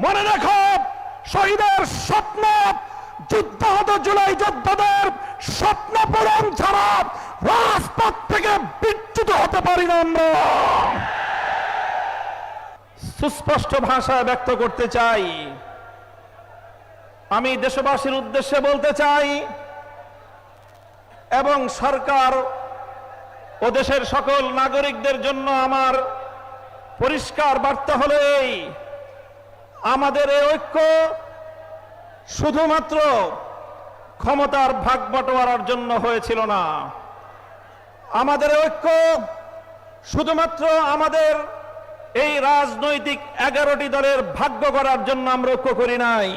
মনে রেখো, শহীদের স্বপ্ন, যুদ্ধাহত জুলাই যোদ্ধাদের স্বপ্ন পূরণ ছাড়া রাজপথ থেকে বিচ্যুত হতে পারি না আমরা। সুস্পষ্ট ভাষায় ব্যক্ত করতে চাই, আমি দেশবাসীর উদ্দেশ্যে বলতে চাই এবং সরকার ও দেশের সকল নাগরিকদের জন্য আমার পরিষ্কার বার্তা হলো এই, আমাদের এই ঐক্য শুধুমাত্র ক্ষমতার ভাগ বটোয়ারার জন্য হয়েছিল না। আমাদের ঐক্য শুধুমাত্র আমাদের এই রাজনৈতিক 11টি দলের ভাগ্য করার জন্য আমরা ঐক্য করি নাই।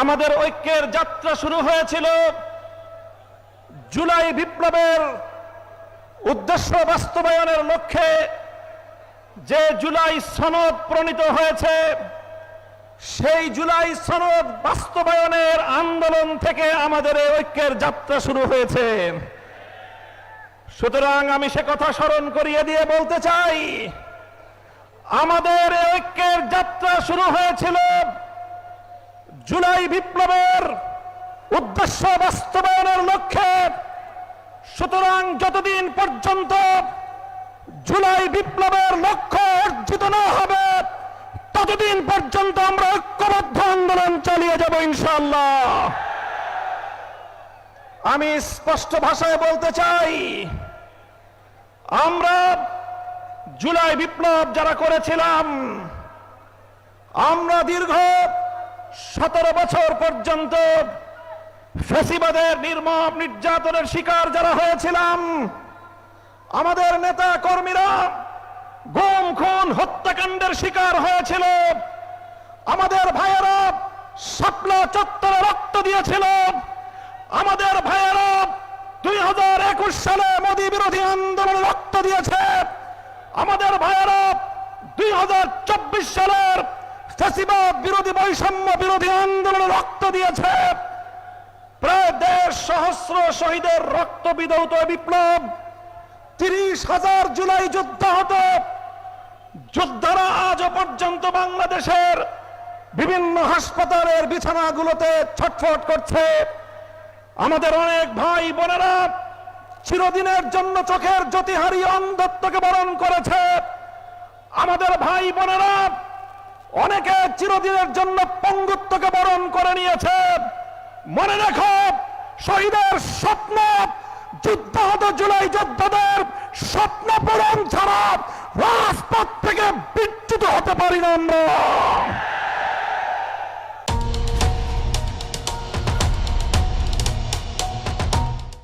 আমাদের ঐক্যের যাত্রা শুরু হয়েছিল জুলাই বিপ্লবের উদ্দেশ্য বাস্তবায়নের লক্ষ্যে যে জুলাই সনদ প্রণীত হয়েছে, সেই জুলাই সনদ বাস্তবায়নের আন্দোলন থেকে আমাদের এই ঐক্যের যাত্রা শুরু হয়েছে। সুতরাং আমি সে কথা স্মরণ করিয়ে দিয়ে বলতে চাই, আমাদের এই ঐক্যের যাত্রা শুরু হয়েছিল জুলাই বিপ্লবের উদ্দেশ্য বাস্তবায়নের লক্ষ্যে। সুতরাং যতদিন পর্যন্ত জুলাই বিপ্লবের লক্ষ্য অর্জিত না হবে, ততদিন পর্যন্ত আমরা ঐক্যবদ্ধ আন্দোলন চালিয়ে যাব ইনশাআল্লাহ। আমি স্পষ্ট ভাষায় বলতে চাই, আমরা জুলাই বিপ্লব যারা করেছিলাম, আমরা দীর্ঘ 17 বছর পর্যন্ত ফ্যাসিবাদের নির্মম নির্যাতনের শিকার যারা হয়েছিলাম, আমাদের নেতা কর্মীরা গুম খুন হত্যাকাণ্ডের শিকার হয়েছিল, আমাদের ভাইয়েরা শাপলা চত্বরে রক্ত দিয়েছিল, আমাদের ভাইয়েরা 2021 সালে মোদী বিরোধী আন্দোলনে রক্ত দিয়েছে, আমাদের ভাইয়েরা 2024 সালের ফ্যাসিবাদ বিরোধী বৈষম্য বিরোধী আন্দোলনে রক্ত দিয়েছে। প্রায় 1.5 সহস্র শহীদের রক্ত বিধৌত বিপ্লব, 30,000 জুলাই যুদ্ধাহত যোদ্ধারা আজও পর্যন্ত বাংলাদেশের বিভিন্ন হাসপাতালের বিছানাগুলোতে ছটফট করছে। আমাদের অনেক ভাই বোনেরা চিরদিনের জন্য চোখের জ্যোতি হারিয়ে অন্ধত্বকে বরণ করেছে। আমাদের ভাই বোনেরা অনেকে চিরদিনের জন্য পঙ্গুত্বকে বরণ করে নিয়েছে। মনে রেখো, শহীদের স্বপ্ন, যুদ্ধাহত জুলাই যোদ্ধাদের স্বপ্ন পূরণ ছাড়া রাজপথ থেকে বিচ্যুত হতে পারি না আমরা।